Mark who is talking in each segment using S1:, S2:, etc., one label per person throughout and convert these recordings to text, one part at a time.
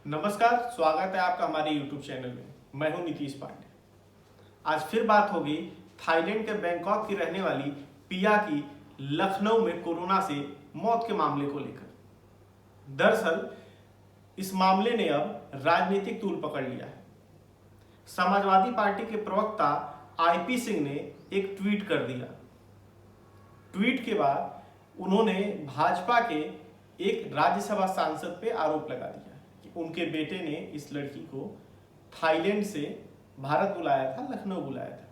S1: नमस्कार, स्वागत है आपका हमारे YouTube चैनल में। मैं हूं नीतीश पांडे। आज फिर बात होगी थाईलैंड के बैंकॉक की रहने वाली पिया की लखनऊ में कोरोना से मौत के मामले को लेकर। दरअसल इस मामले ने अब राजनीतिक तूल पकड़ लिया है। समाजवादी पार्टी के प्रवक्ता आईपी सिंह ने एक ट्वीट कर दिया। ट्वीट के बाद उन्होंने भाजपा के एक राज्यसभा सांसद पे आरोप लगा दिया कि उनके बेटे ने इस लड़की को थाईलैंड से भारत बुलाया था, लखनऊ बुलाया था।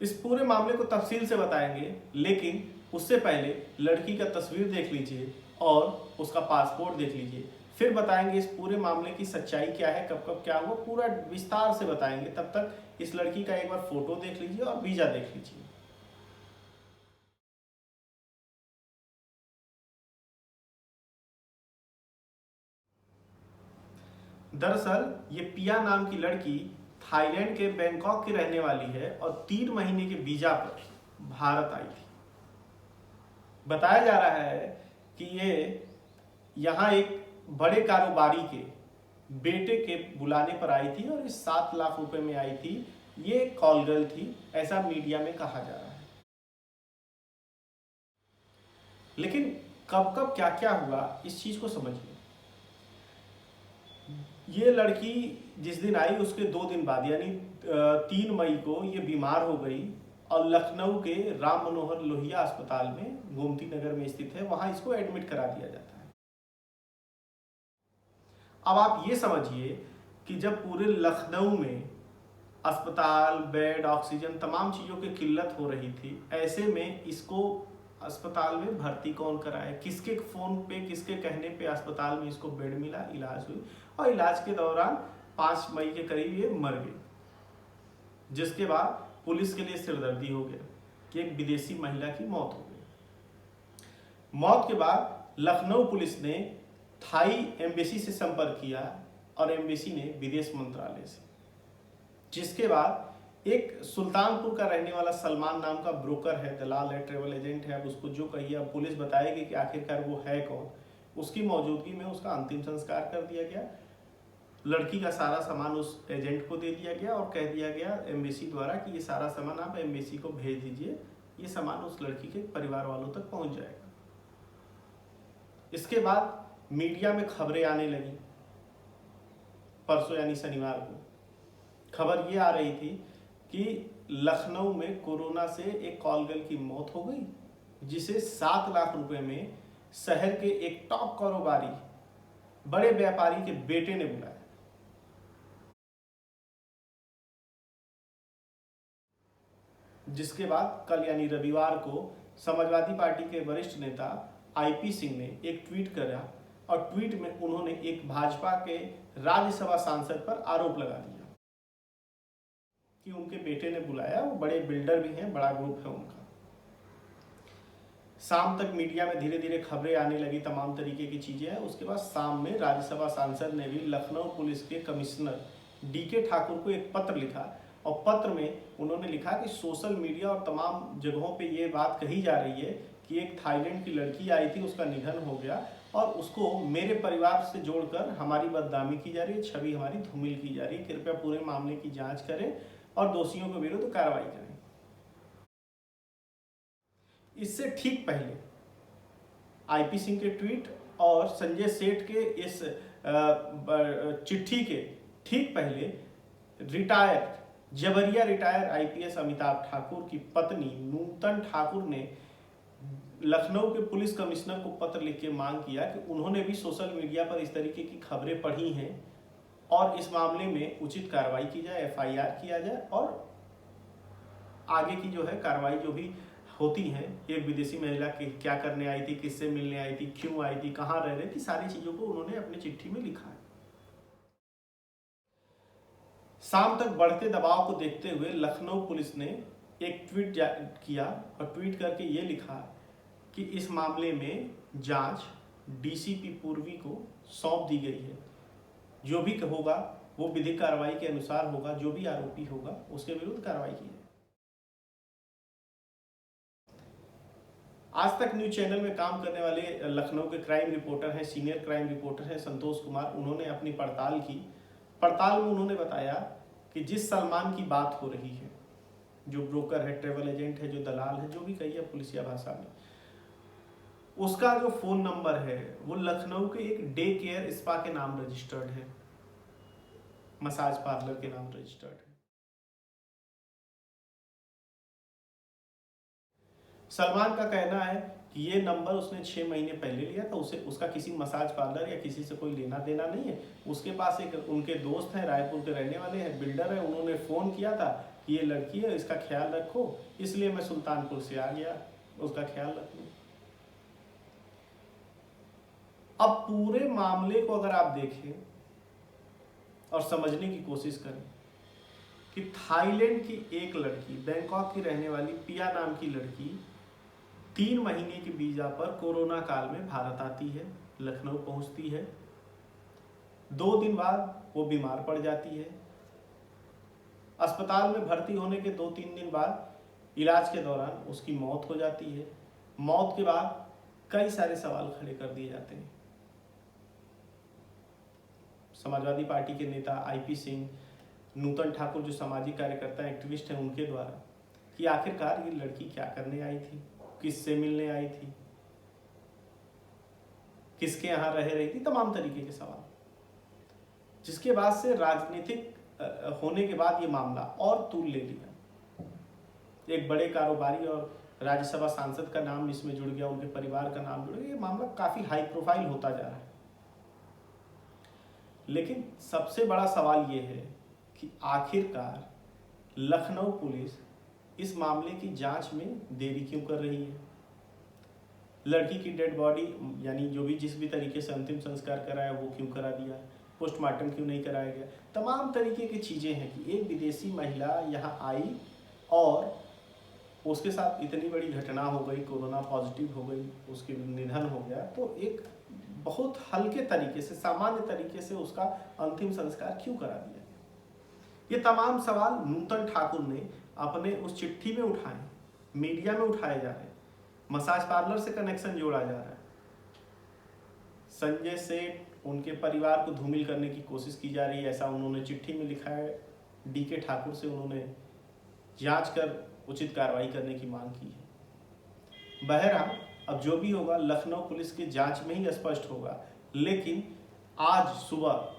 S1: इस पूरे मामले को तफसील से बताएंगे, लेकिन उससे पहले लड़की का तस्वीर देख लीजिए और उसका पासपोर्ट देख लीजिए। फिर बताएंगे इस पूरे मामले की सच्चाई क्या है, कब कब क्या हुआ, पूरा विस्तार से बताएंगे। तब तक इस लड़की का एक बार फोटो देख लीजिए और वीजा देख लीजिए। दरअसल ये पिया नाम की लड़की थाईलैंड के बैंकॉक की रहने वाली है और 3 महीने के वीजा पर भारत आई थी। बताया जा रहा है कि ये यहाँ एक बड़े कारोबारी के बेटे के बुलाने पर आई थी और इस 7 लाख रुपए में आई थी। ये कॉल गर्ल थी, ऐसा मीडिया में कहा जा रहा है। लेकिन कब कब क्या क्या हुआ, इस चीज को समझिए। ये लड़की जिस दिन आई उसके 2 दिन बाद यानी 3 मई को ये बीमार हो गई और लखनऊ के राम मनोहर लोहिया अस्पताल में, गोमती नगर में स्थित है, वहां इसको एडमिट करा दिया जाता है। अब आप ये समझिए कि जब पूरे लखनऊ में अस्पताल, बेड, ऑक्सीजन, तमाम चीज़ों की किल्लत हो रही थी, ऐसे में इसको अस्पताल में भर्ती कौन कराए, किसके फ़ोन पे, किसके कहने पे अस्पताल में इसको बेड मिला, इलाज हुई और इलाज के दौरान 5 मई के करीब ये मर गई। जिसके बाद पुलिस के लिए सिरदर्दी हो गया कि एक विदेशी महिला की मौत हो गई। मौत के बाद लखनऊ पुलिस ने थाई एम्बेसी से संपर्क किया और एम्बेसी ने विदेश मंत्रालय से, जिसके बाद एक सुल्तानपुर का रहने वाला सलमान नाम का ब्रोकर है, दलाल है, ट्रेवल एजेंट है, अब उसको जो कहिए, अब पुलिस बताएगी कि आखिरकार वो है कौन। उसकी मौजूदगी में उसका अंतिम संस्कार कर दिया गया। लड़की का सारा सामान उस एजेंट को दे दिया गया और कह दिया गया एम्बेसी द्वारा कि ये सारा सामान आप एम्बेसी को भेज दीजिए, ये सामान उस लड़की के परिवार वालों तक पहुंच जाएगा। इसके बाद मीडिया में खबरें आने लगी। परसों यानी शनिवार को खबर ये आ रही थी कि लखनऊ में कोरोना से एक कॉल गर्ल की मौत हो गई, जिसे 7 लाख रुपए में शहर के एक टॉप कारोबारी, बड़े व्यापारी के बेटे ने बुलाया। जिसके बाद कल यानी रविवार को समाजवादी पार्टी के वरिष्ठ नेता आईपी सिंह ने एक ट्वीट करा और ट्वीट में उन्होंने एक भाजपा के राज्यसभा सांसद पर आरोप लगा दिया कि उनके बेटे ने बुलाया। वो बड़े बिल्डर भी हैं, बड़ा ग्रुप है उनका। शाम तक मीडिया में धीरे धीरे खबरें आने लगी, तमाम तरीके की चीजें हैं। उसके बाद शाम में राज्यसभा सांसद ने भी लखनऊ पुलिस के कमिश्नर डीके ठाकुर को एक पत्र लिखा और पत्र में उन्होंने लिखा कि सोशल मीडिया और तमाम जगहों पे ये बात कही जा रही है कि एक थाईलैंड की लड़की आई थी, उसका निधन हो गया और उसको मेरे परिवार से जोड़कर हमारी बदनामी की जा रही है, छवि हमारी धूमिल की जा रही है। कृपया पूरे मामले की जांच करें और दोषियों के विरुद्ध कार्रवाई करें। इससे ठीक पहले आईपी सिंह के ट्वीट और संजय सेठ के इस चिट्ठी के ठीक पहले जबरिया रिटायर आईपीएस अमिताभ ठाकुर की पत्नी नूतन ठाकुर ने लखनऊ के पुलिस कमिश्नर को पत्र लिख के मांग किया कि उन्होंने भी सोशल मीडिया पर इस तरीके की खबरें पढ़ी हैं और इस मामले में उचित कार्रवाई की जाए, एफआईआर किया जाए और आगे की जो है कार्रवाई जो भी होती है, एक विदेशी महिला की क्या करने आई थी, किससे मिलने आई थी, क्यों आई थी, कहाँ रह रही थी, सारी चीजों को उन्होंने अपनी चिट्ठी में लिखा है। शाम तक बढ़ते दबाव को देखते हुए लखनऊ पुलिस ने एक ट्वीट किया और ट्वीट करके ये लिखा कि इस मामले में जांच डीसीपी पूर्वी को सौंप दी गई है। जो भी होगा वो विधिक कार्रवाई के अनुसार होगा, जो भी आरोपी होगा उसके विरुद्ध कार्रवाई की जाए। आज तक न्यूज चैनल में काम करने वाले लखनऊ के क्राइम रिपोर्टर हैं, सीनियर क्राइम रिपोर्टर हैं संतोष कुमार, उन्होंने अपनी पड़ताल की। पड़ताल में उन्होंने बताया कि जिस सलमान की बात हो रही है, जो ब्रोकर है, ट्रेवल एजेंट है, जो दलाल है, जो भी कहिए पुलिसिया भाषा में, उसका जो फोन नंबर है वो लखनऊ के एक डे केयर स्पा के नाम रजिस्टर्ड है, मसाज पार्लर के नाम रजिस्टर्ड है। सलमान का कहना है कि ये नंबर उसने 6 महीने पहले लिया था, उसे उसका किसी मसाज पार्लर या किसी से कोई लेना देना नहीं है। उसके पास एक उनके दोस्त हैं, रायपुर के रहने वाले हैं, बिल्डर है, उन्होंने फ़ोन किया था कि ये लड़की है, इसका ख्याल रखो, इसलिए मैं सुल्तानपुर से आ गया उसका ख्याल रखने। अब पूरे मामले को अगर आप देखें और समझने की कोशिश करें कि थाईलैंड की एक लड़की, बैंकॉक की रहने वाली पिया नाम की लड़की 3 महीने के वीजा पर कोरोना काल में भारत आती है, लखनऊ पहुंचती है। 2 दिन बाद वो बीमार पड़ जाती है। अस्पताल में भर्ती होने के 2-3 दिन बाद इलाज के दौरान उसकी मौत हो जाती है। मौत के बाद कई सारे सवाल खड़े कर दिए जाते हैं समाजवादी पार्टी के नेता IP सिंह, नूतन ठाकुर जो सामाजिक कार्यकर्ता एक्टिविस्ट हैं, उनके द्वारा कि आखिरकार ये लड़की क्या करने आई थी, किससे मिलने आई थी, किसके यहाँ रह रही थी, तमाम तरीके के सवाल। जिसके बाद से राजनीतिक होने के बाद ये मामला और तूल ले लिया। एक बड़े कारोबारी और राज्यसभा सांसद का नाम इसमें जुड़ गया, उनके परिवार का नाम जुड़ गया। ये मामला काफी हाई प्रोफाइल होता जा रहा है। लेकिन सबसे बड़ा सवाल ये है कि आखिरकार लखनऊ पुलिस इस मामले की जांच में देरी क्यों कर रही है। लड़की की डेड बॉडी यानी जो भी जिस भी तरीके से अंतिम संस्कार कराया वो क्यों करा दिया, पोस्टमार्टम क्यों नहीं कराया गया। तमाम तरीके की चीज़ें हैं कि एक विदेशी महिला यहाँ आई और उसके साथ इतनी बड़ी घटना हो गई, कोरोना पॉजिटिव हो गई, उसके निधन हो गया, तो एक बहुत हल्के तरीके से, सामान्य तरीके से उसका अंतिम संस्कार क्यों करा दिया। ये तमाम सवाल नूतन ठाकुर ने अपने उस चिट्ठी में उठाए, मीडिया में उठाए जा रहे हैं। मसाज पार्लर से कनेक्शन जोड़ा जा रहा है। संजय सेठ, उनके परिवार को धूमिल करने की कोशिश की जा रही है, ऐसा उन्होंने चिट्ठी में लिखा है। DK ठाकुर से उन्होंने जांच कर उचित कार्रवाई करने की मांग की है। बहरहाल अब जो भी होगा लखनऊ पुलिस की जांच में ही स्पष्ट होगा। लेकिन आज सुबह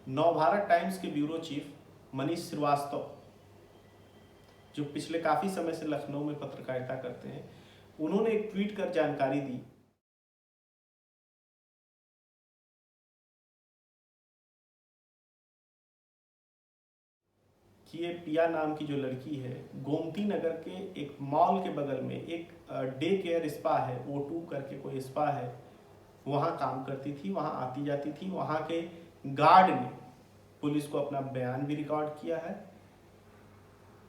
S1: नवभारत टाइम्स के ब्यूरो चीफ मनीष श्रीवास्तव, जो पिछले काफी समय से लखनऊ में पत्रकारिता करते हैं, उन्होंने एक ट्वीट कर जानकारी दी कि ये पिया नाम की जो लड़की है, गोमती नगर के एक मॉल के बगल में एक डे केयर स्पा है, O2 करके कोई स्पा है, वहाँ काम करती थी, वहाँ आती जाती थी। वहाँ के गार्ड ने पुलिस को अपना बयान भी रिकॉर्ड किया है,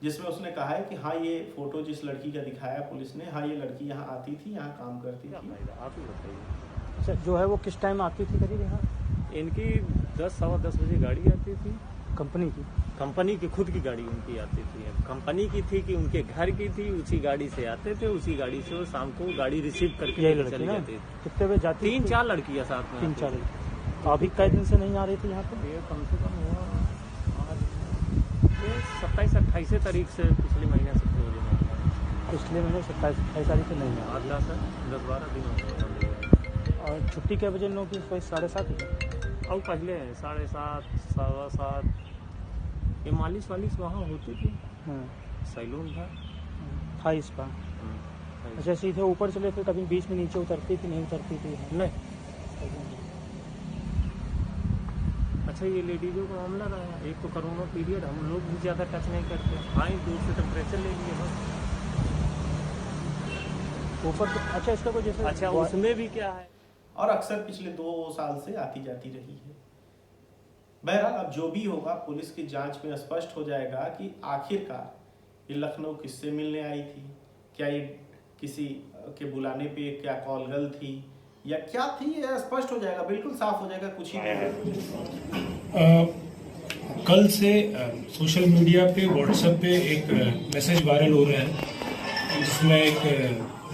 S1: जिसमें उसने कहा है कि हाँ, ये फोटो जिस लड़की का दिखाया पुलिस ने, हाँ, ये लड़की यहाँ आती थी, यहाँ काम करती थी।
S2: आप ही बताइए।
S3: अच्छा, जो है वो किस टाइम आती थी करीब यहाँ?
S2: इनकी 10-10:15 बजे गाड़ी आती थी,
S3: कंपनी की
S2: खुद की गाड़ी उनकी आती थी। कंपनी की थी कि उनके घर की थी, उसी गाड़ी से आते थे, उसी गाड़ी से वो शाम को गाड़ी रिसीव करके चली जाती थी।
S3: कितने बजे जाती?
S2: 3-4 लड़कियां साथ में।
S3: 3-4 लड़की। तो अभी कई दिन से नहीं आ रही थी यहाँ पे?
S2: ये कम से कम हुआ 27-28 तारीख से, पिछले महीने से
S3: पिछले महीने 27-28 तारीख से नहीं आ रहा।
S2: 10-12 दिन हो गए।
S3: और छुट्टी के बजे लोग की 7:30 ही
S2: और पहले 7:30, 7:15 ये मालिश वहाँ होती थी। सैलून था
S3: इस पर। अच्छा, सीधे ऊपर चले फिर कभी बीच में नीचे उतरती थी, नहीं उतरती थी?
S2: नहीं। अच्छा, ये लेडीजों का मामला रहा। एक तो कोरोना पीरियड, हम लोग भी ज़्यादा टच नहीं करते, आए दूर से टेम्परेचर ले लिए बस
S3: ऊपर। अच्छा, इसका कोई जैसे
S2: अच्छा उसमें भी क्या है।
S1: और अक्सर पिछले 2 साल से आती जाती रही है। बहरहाल अब जो भी होगा पुलिस की जांच में स्पष्ट हो जाएगा कि आखिरकार ये लखनऊ किससे मिलने आई थी, क्या ये किसी के बुलाने पे क्या कॉलगर्ल थी या क्या थी, ये स्पष्ट हो जाएगा, बिल्कुल साफ हो जाएगा कुछ ही नहीं।
S4: कल से सोशल मीडिया पे, व्हाट्सएप पे एक मैसेज वायरल हो रहा है, जिसमें एक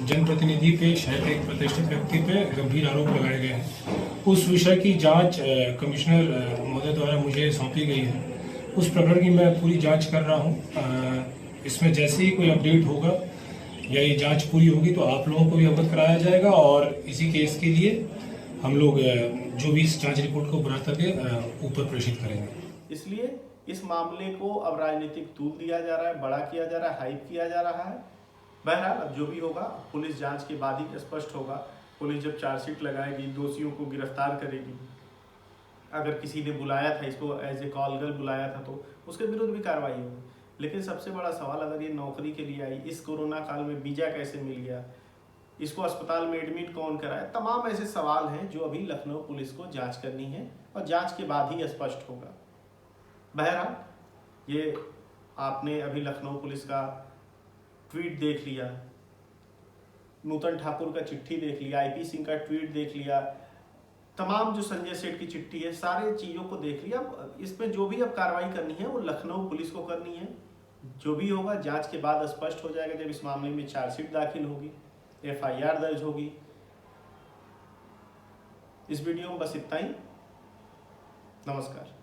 S4: जनप्रतिनिधि पे, शहर के एक प्रतिष्ठित व्यक्ति पे गंभीर आरोप लगाए गए हैं। उस विषय की जांच कमिश्नर महोदय द्वारा मुझे सौंपी गई है। उस प्रकरण की मैं पूरी जांच कर रहा हूं। इसमें जैसे ही कोई अपडेट होगा या ये जांच पूरी होगी तो आप लोगों को भी अवगत कराया जाएगा, और इसी केस के लिए हम लोग जो भी इस जांच रिपोर्ट को बनाकर के ऊपर प्रेषित करेंगे।
S1: इसलिए इस मामले को अब राजनीतिक तूल दिया जा रहा है, बड़ा किया जा रहा है, हाइप किया जा रहा है। बहरहाल अब जो भी होगा पुलिस जांच के बाद ही स्पष्ट होगा। पुलिस जब चार्जशीट लगाएगी, दोषियों को गिरफ्तार करेगी, अगर किसी ने बुलाया था इसको एज ए कॉल गर्ल बुलाया था तो उसके विरुद्ध भी कार्रवाई होगी। लेकिन सबसे बड़ा सवाल, अगर ये नौकरी के लिए आई, इस कोरोना काल में वीजा कैसे मिल गया, इसको अस्पताल में एडमिट कौन कराया, तमाम ऐसे सवाल हैं जो अभी लखनऊ पुलिस को जांच करनी है और जांच के बाद ही स्पष्ट होगा। बहरहाल ये आपने अभी लखनऊ पुलिस का ट्वीट देख लिया, नूतन ठाकुर का चिट्ठी देख लिया, आईपी सिंह का ट्वीट देख लिया, तमाम जो संजय सेठ की चिट्ठी है, सारे चीज़ों को देख लिया। इसमें जो भी अब कार्रवाई करनी है वो लखनऊ पुलिस को करनी है। जो भी होगा जांच के बाद स्पष्ट हो जाएगा, जब इस मामले में चार्जशीट दाखिल होगी, एफआईआर दर्ज होगी। इस वीडियो में बस इतना ही। नमस्कार।